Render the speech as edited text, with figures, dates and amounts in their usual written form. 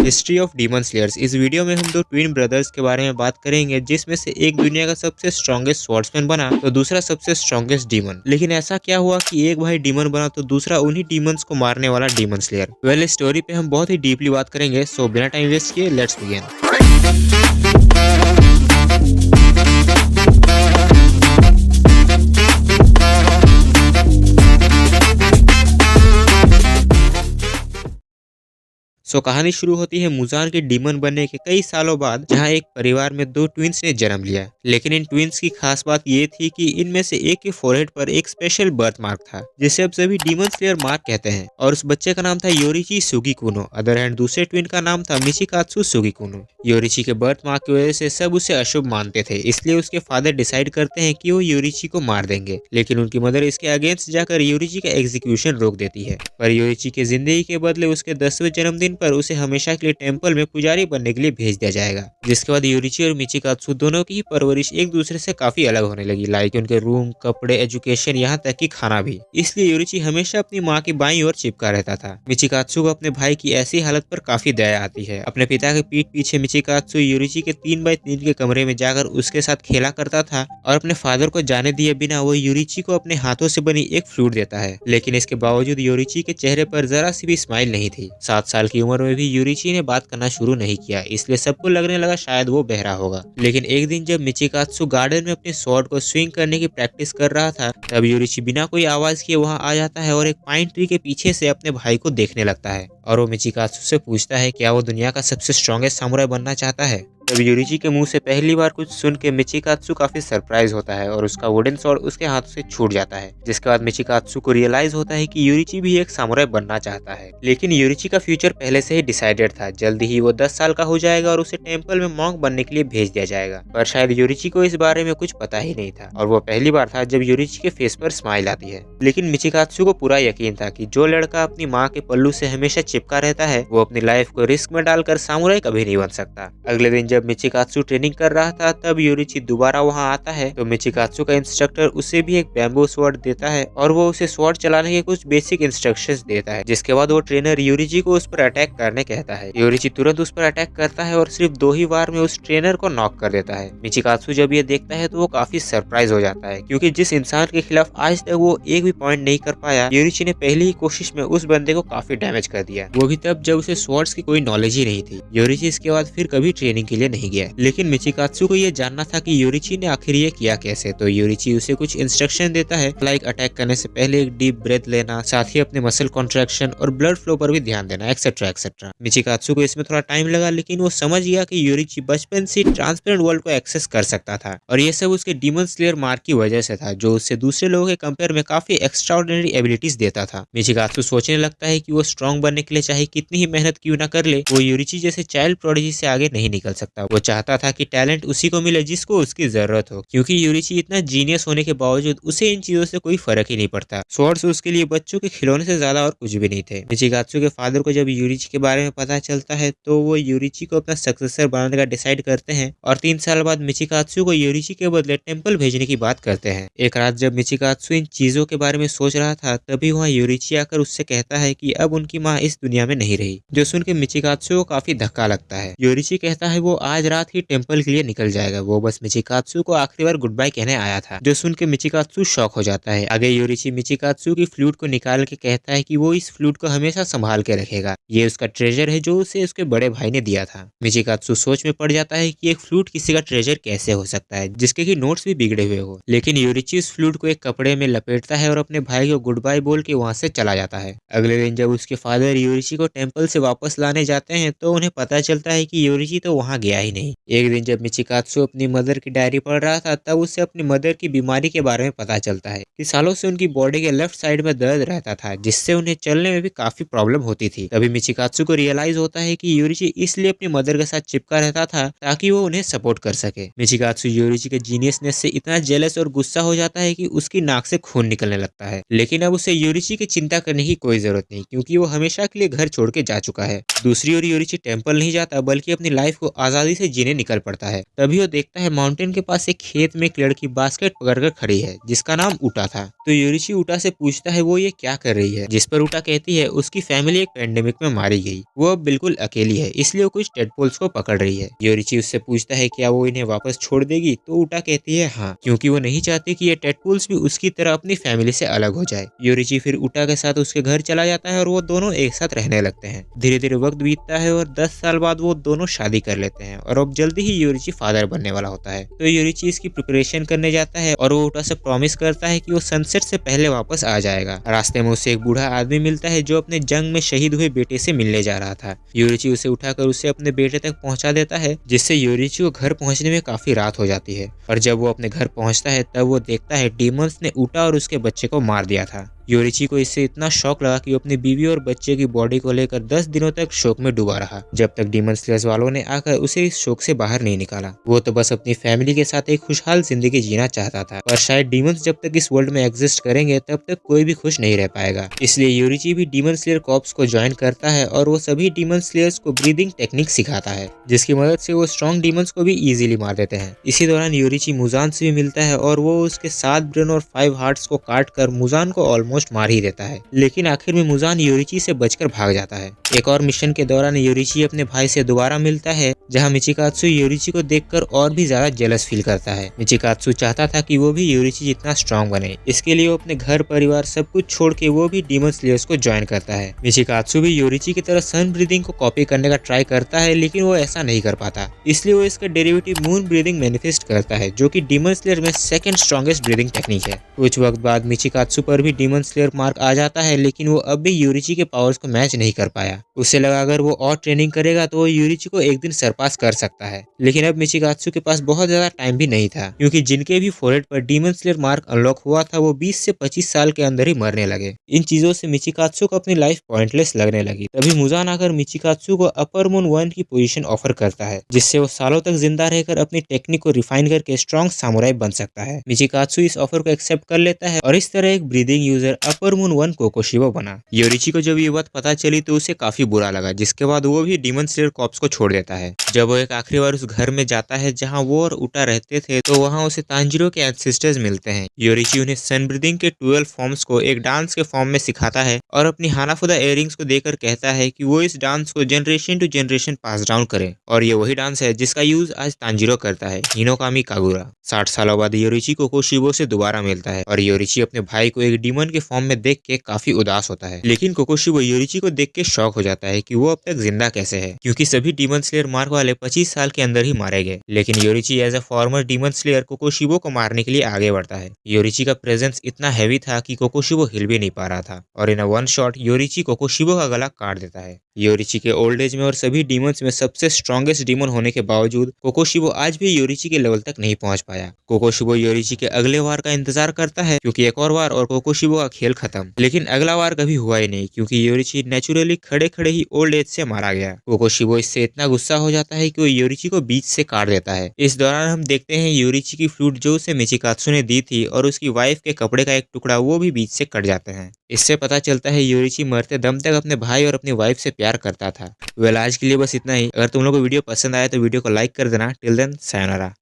History of demon slayers. इस video में हम दो ट्विन ब्रदर्स के बारे में बात करेंगे, जिसमें से एक दुनिया का सबसे स्ट्रॉन्गेस्ट स्वॉर्ड्समैन बना तो दूसरा सबसे स्ट्रॉन्गेस्ट डीमन। लेकिन ऐसा क्या हुआ कि एक भाई डीमन बना तो दूसरा उन्हीं डीमंस को मारने वाला डीमन स्लेयर। वेल, इस स्टोरी पे हम बहुत ही डीपली बात करेंगे, सो बिना टाइम वेस्ट किए लेट्स बिगिन। कहानी शुरू होती है मुजान के डीमन बनने के कई सालों बाद, जहां एक परिवार में दो ट्विंस ने जन्म लिया। लेकिन इन ट्विंस की खास बात ये थी कि इनमें से एक के फोरहेड पर एक स्पेशल बर्थ मार्क था, जिसे अब सभी डीमन स्लेयर मार्क कहते हैं। और उस बच्चे का नाम था योरिची सुगीकुनो। अदर हैंड दूसरे ट्विन का नाम था मिचिकात्सु सुगीकुनो। योरिची के बर्थ मार्क की वजह से सब उसे अशुभ मानते थे, इसलिए उसके फादर डिसाइड करते हैं कि वो योरिची को मार देंगे। लेकिन उनकी मदर इसके अगेंस्ट जाकर योरिची का एग्जीक्यूशन रोक देती है। पर योरिची के जिंदगी के बदले उसके 10वें जन्मदिन पर उसे हमेशा के लिए टेंपल में पुजारी बनने के लिए भेज दिया जाएगा। जिसके बाद योरिची और मिचिकात्सु दोनों की परवरिश एक दूसरे से काफी अलग होने लगी, लाइक उनके रूम, कपड़े, एजुकेशन, यहाँ तक कि खाना भी। इसलिए योरिची हमेशा अपनी माँ की बाईं ओर चिपका रहता था। मिचिकात्सु को अपने भाई की ऐसी हालत पर काफी दया आती है। अपने पिता के पीठ पीछे मिचिकात्सु योरिची के 3x3 के कमरे में जाकर उसके साथ खेला करता था और अपने फादर को जाने दिए बिना वो योरिची को अपने हाथों से बनी एक फ्लूट देता है। लेकिन इसके बावजूद योरिची के चेहरे पर जरा सी भी स्माइल नहीं थी। 7 साल की उम्र में भी योरिची ने बात करना शुरू नहीं किया, इसलिए सबको लगने लगा शायद वो बहरा होगा। लेकिन एक दिन जब मिचिकात्सु गार्डन में अपने स्वॉर्ड को स्विंग करने की प्रैक्टिस कर रहा था, तब योरिची बिना कोई आवाज किए वहां आ जाता है और एक पाइन ट्री के पीछे से अपने भाई को देखने लगता है। और वो मिचिकात्सु से पूछता है क्या वो दुनिया का सबसे स्ट्रॉन्गेस्ट सामुराई बनना चाहता है। तब योरिची के मुंह से पहली बार कुछ सुन के मिचिकात्सु काफी सरप्राइज होता है और उसका वुडन स्वॉर्ड उसके हाथों से छूट जाता है। जिसके बाद मिचिकात्सु को रियलाइज होता है कि योरिची भी एक सामुराई बनना चाहता है। लेकिन योरिची का फ्यूचर पहले से ही डिसाइडेड था। जल्दी ही वो 10 साल का हो जाएगा और उसे टेंपल में मॉन्क बनने के लिए भेज दिया जाएगा। पर शायद योरिची को इस बारे में कुछ पता ही नहीं था और वो पहली बार था जब योरिची के फेस पर स्माइल आती है। लेकिन मिचिकात्सु को पूरा यकीन था कि जो लड़का अपनी माँ के पल्लू से हमेशा चिपका रहता है, वो अपनी लाइफ को रिस्क में डालकर सामुराई कभी नहीं बन सकता। अगले दिन जब मिचिकात्सु ट्रेनिंग कर रहा था, तब योरिची दोबारा वहां आता है तो मिचिकात्सु का इंस्ट्रक्टर उसे भी एक बैम्बू स्वॉर्ड देता है और वो उसे स्वॉर्ड चलाने के कुछ बेसिक इंस्ट्रक्शंस देता है। जिसके बाद वो ट्रेनर योरिची को उस पर अटैक करने कहता है। योरिची तुरंत उस पर अटैक करता है और सिर्फ 2 ही बार में उस ट्रेनर को नॉक कर देता है। मिचिकात्सु जब ये देखता है तो वो काफी सरप्राइज हो जाता है, क्योंकि जिस इंसान के खिलाफ आज तक वो एक भी पॉइंट नहीं कर पाया, योरिची ने पहली ही कोशिश में उस बंदे को काफी डैमेज कर दिया। वो भी तब जब उसे स्वॉर्ड्स की कोई नॉलेज ही नहीं थी। योरिची इसके बाद फिर कभी ट्रेनिंग के लिए नहीं गया। लेकिन मिचिकात्सु को ये जानना था कि योरिची ने आखिर ये किया कैसे, तो योरिची उसे कुछ इंस्ट्रक्शन देता है, लाइक अटैक करने से पहले एक डीप ब्रेथ लेना, साथ ही अपने मसल कॉन्ट्रैक्शन और ब्लड फ्लो पर भी ध्यान देना, एक्सेट्रा एक्सेट्रा। मिचिकात्सु को इसमें थोड़ा टाइम लगा, लेकिन वो समझ गया कि योरिची बचपन से ट्रांसपेरेंट वर्ल्ड को एक्सेस कर सकता था और ये सब उसके डीमन स्लेयर मार्क की वजह से था, जो उससे दूसरे लोगों के कंपेयर में काफी एक्स्ट्राऑर्डिनरी एबिलिटीज देता था। मिचिकात्सु सोचने लगता है कि वो स्ट्रॉन्ग बनने के लिए चाहे कितनी ही मेहनत क्यों ना कर ले, वो योरिची जैसे चाइल्ड प्रोडिजी से आगे नहीं निकल सकता। वो चाहता था कि टैलेंट उसी को मिले जिसको उसकी जरूरत हो, क्योंकि योरिची इतना जीनियस होने के बावजूद उसे इन चीजों से कोई फर्क ही नहीं पड़ता। स्वॉर्ड्स उसके लिए बच्चों के खिलौने से ज्यादा और कुछ भी नहीं थे। मिचिकात्सु के फादर को जब योरिची के बारे में पता चलता है तो वो योरिची को अपना सक्सेसर बनाने का डिसाइड करते हैं और 3 साल बाद मिचिकात्सु को योरिची के बदले टेंपल भेजने की बात करते हैं। एक रात जब मिचिकात्सु इन चीजों के बारे में सोच रहा था, तभी वहाँ योरिची आकर उससे कहता है कि अब उनकी माँ इस दुनिया में नहीं रही, जो सुन के मिचिकात्सु को काफी धक्का लगता है। योरिची कहता है वो आज रात ही टेंपल के लिए निकल जाएगा, वो बस मिचिकात्सु को आखिरी बार गुड बाय कहने आया था, जो सुन के मिचिकात्सु शॉक हो जाता है। आगे योरिची मिचिकात्सु की फ्लूट को निकाल के कहता है कि वो इस फ्लूट को हमेशा संभाल के रखेगा, ये उसका ट्रेजर है जो उसे उसके बड़े भाई ने दिया था। मिचिकात्सु सोच में पड़ जाता है कि एक फ्लूट किसी का ट्रेजर कैसे हो सकता है, जिसके की नोट्स भी बिगड़े हुए हो। लेकिन योरिची उस फ्लूट को एक कपड़े में लपेटता है और अपने भाई को गुड बाय बोल के वहां से चला जाता है। अगले दिन जब उसके फादर योरिची को टेंपल से वापस लाने जाते हैं तो उन्हें पता चलता है कि योरिची तो वहां गया ही नहीं। एक दिन जब मिचिकात्सु अपनी मदर की डायरी पढ़ रहा था, तब उसे अपनी मदर की बीमारी के बारे में पता चलता है कि सालों से उनकी बॉडी के लेफ्ट साइड में दर्द रहता था, जिससे उन्हें चलने में भी काफी प्रॉब्लम होती थी। तभी मिचिकात्सु को रियलाइज होता है कि योरिची इसलिए अपनी मदर के साथ चिपका रहता था ताकि वो उन्हें सपोर्ट कर सके। मिचिकात्सु योरिची के जीनियसनेस से इतना जेलस और गुस्सा हो जाता है कि उसकी नाक से खून निकलने लगता है। लेकिन अब उसे योरिची की चिंता करने की कोई जरूरत नहीं, क्योंकि वो हमेशा के लिए घर छोड़ के जा चुका है। दूसरी ओर योरिची टेंपल नहीं जाता, बल्कि अपनी लाइफ को आजाद आज़ादी से जीने निकल पड़ता है। तभी वो देखता है माउंटेन के पास एक खेत में एक लड़की बास्केट पकड़कर खड़ी है जिसका नाम उटा था। तो योरिची उटा से पूछता है वो ये क्या कर रही है, जिस पर उटा कहती है उसकी फैमिली एक पेंडेमिक में मारी गई, वो अब बिल्कुल अकेली है इसलिए वो कुछ टेडपोल्स को पकड़ रही है। योरिची उससे पूछता है क्या वो इन्हें वापस छोड़ देगी, तो उटा कहती है हाँ, क्योंकि वो नहीं चाहती कि ये टेडपोल्स भी उसकी तरह अपनी फैमिली से अलग हो जाए। योरिची फिर उटा के साथ उसके घर चला जाता है और वो दोनों एक साथ रहने लगते हैं। धीरे धीरे वक्त बीतता है और 10 साल बाद वो दोनों शादी कर लेते हैं और अब जल्दी ही योरिची फादर बनने वाला होता है। तो योरिची इसकी प्रिपरेशन करने जाता है और वो उटा से प्रॉमिस करता है कि वो सनसेट से पहले वापस आ जाएगा। रास्ते में उसे एक बूढ़ा आदमी मिलता है जो अपने जंग में शहीद हुए बेटे से मिलने जा रहा था। योरिची उसे उठाकर उसे अपने बेटे तक पहुंचा देता है, जिससे योरिची को घर पहुंचने में काफी रात हो जाती है। और जब वो अपने घर पहुंचता है तब वो देखता है डीमंस ने उटा और उसके बच्चे को मार दिया था। योरिची को इससे इतना शौक लगा कि वो अपनी बीवी और बच्चे की बॉडी को लेकर 10 दिनों तक शोक में डूबा रहा, जब तक डीमन स्लेयर्स वालों ने आकर उसे इस शोक से बाहर नहीं निकाला। वो तो बस अपनी फैमिली के साथ एक खुशहाल जिंदगी जीना चाहता था, और शायद डीमंस जब तक इस वर्ल्ड में एग्जिस्ट करेंगे तब तक कोई भी खुश नहीं रह पाएगा। इसलिए योरिची भी डीमन स्लेयर कॉर्प्स को ज्वाइन करता है और वो सभी डीमन स्लेयर्स को ब्रीदिंग टेक्निक सिखाता है, जिसकी मदद से वो स्ट्रॉन्ग डीमंस को भी इजीली मार देते हैं। इसी दौरान योरिची मुजान से भी मिलता है और वो उसके 7 ब्रेन और 5 हार्ट्स को काट कर मुजान को ऑलमोस्ट मार ही देता है। लेकिन आखिर में मुजान योरिची से बचकर भाग जाता है। एक और मिशन के दौरान योरिची अपने भाई से दोबारा मिलता है, जहां मिचिकात्सु योरिची को देखकर और भी ज्यादा जेलस फील करता है। मिचिकात्सु चाहता था कि वो भी योरिची जितना स्ट्रांग बने, इसके लिए वो अपने घर परिवार सब कुछ छोड़ के वो भी डीमन स्लेयर्स को ज्वाइन करता है। मिचिकात्सु भी योरिची की तरह सन ब्रीदिंग को कॉपी करने का ट्राई करता है, लेकिन वो ऐसा नहीं कर पाता, इसलिए वो इसका डेरिवेटिव मून ब्रीदिंग मैनिफेस्ट करता है, जो कि डीमन स्लेयर में सेकंड स्ट्रॉन्गेस्ट ब्रीदिंग टेक्निक है। कुछ वक्त बाद मिचिकात्सु पर भी डीमन स्लेयर मार्क आ जाता है, लेकिन वो अब भी योरिची के पावर्स को मैच नहीं कर पाया। उसे लगा अगर वो और ट्रेनिंग करेगा तो वो योरिची को एक दिन सरपास कर सकता है, लेकिन अब मिचिकात्सु के पास बहुत ज्यादा टाइम भी नहीं था, क्योंकि जिनके भी फोरहेड पर डीमन स्लेयर मार्क अनलॉक हुआ था वो 20 से 25 साल के अंदर ही मरने लगे। इन चीजों से मिचिकात्सु को अपनी लाइफ पॉइंटलेस लगने लगी। तभी मुजान आकर मिचिकात्सु को अपर मून 1 की पोजीशन ऑफर करता है, जिससे वो सालों तक जिंदा रहकर अपनी टेक्निक को रिफाइन करके स्ट्रॉन्ग सामुराई बन सकता है। मिचिकात्सु इस ऑफर को एक्सेप्ट कर लेता है और इस तरह एक ब्रीदिंग यूजर अपर मून 1 कोकोशिबा बना। योरिची को जब ये बात पता चली तो उसे काफी बुरा लगा, जिसके बाद वो भी डीमन स्लेयर कॉर्प्स को छोड़ देता है। जब वो एक आखिरी बार उस घर में जाता है जहां वो और उटा रहते थे, तो वहां उसे तांजीरो के एंसेस्टर्स मिलते हैं। योरिची उन्हें सन ब्रीदिंग के 12 फॉर्म्स को एक डांस के फॉर्म में सिखाता है और अपनी हानाफुदा इयररिंग्स को देकर कहता है कि वो इस डांस को generation to generation pass down करे, और ये वही डांस है जिसका यूज आज तांजीरो करता है, हिनोकामी कागुरा। 60 सालों बाद योरिची कोकोशिबो से दोबारा मिलता है और योरिची अपने भाई को एक डीमन के फॉर्म में देख के काफी उदास होता है, लेकिन कोकोशिबो योरिची को देख के शॉक हो जाता है कि वो अब तक जिंदा कैसे है, क्योंकि सभी डीमन स्लेयर मार्क वाले 25 साल के अंदर ही मारे गए। लेकिन Yoriichi as a former demon slayer Kokushibo को मारने के लिए आगे बढ़ता है। योरिची का प्रेजेंस इतना हैवी था कि कोकोशिबो हिल भी नहीं पा रहा था, और इन वन शॉट योरिची कोकोशिबो का गला काट देता है। योरिची के ओल्ड एज में और सभी डीमंस में सबसे स्ट्रॉन्गेस्ट डीमन होने के बावजूद कोकोशिबो आज भी योरिची के लेवल तक नहीं पहुंच पाया। कोकोशिबो योरिची के अगले वार का इंतजार करता है, क्योंकि एक और वार और कोकोशिबो का खेल खत्म। लेकिन अगला वार कभी हुआ ही नहीं, क्योंकि योरिची नेचुरली खड़े खड़े ही ओल्ड एज से मारा गया। कोकोशिबो इससे इतना गुस्सा हो जाता है कि वो योरिची को बीच से काट देता है। इस दौरान हम देखते हैं योरिची की फ्लूट जो उसे मिचिकात्सु ने दी थी और उसकी वाइफ के कपड़े का एक टुकड़ा वो भी बीच से कट जाते हैं। इससे पता चलता है योरिची मरते दम तक अपने भाई और अपनी वाइफ से प्यार करता था। वेल आज के लिए बस इतना ही। अगर तुम लोग को वीडियो पसंद आया तो वीडियो को लाइक कर देना। Till then sayonara.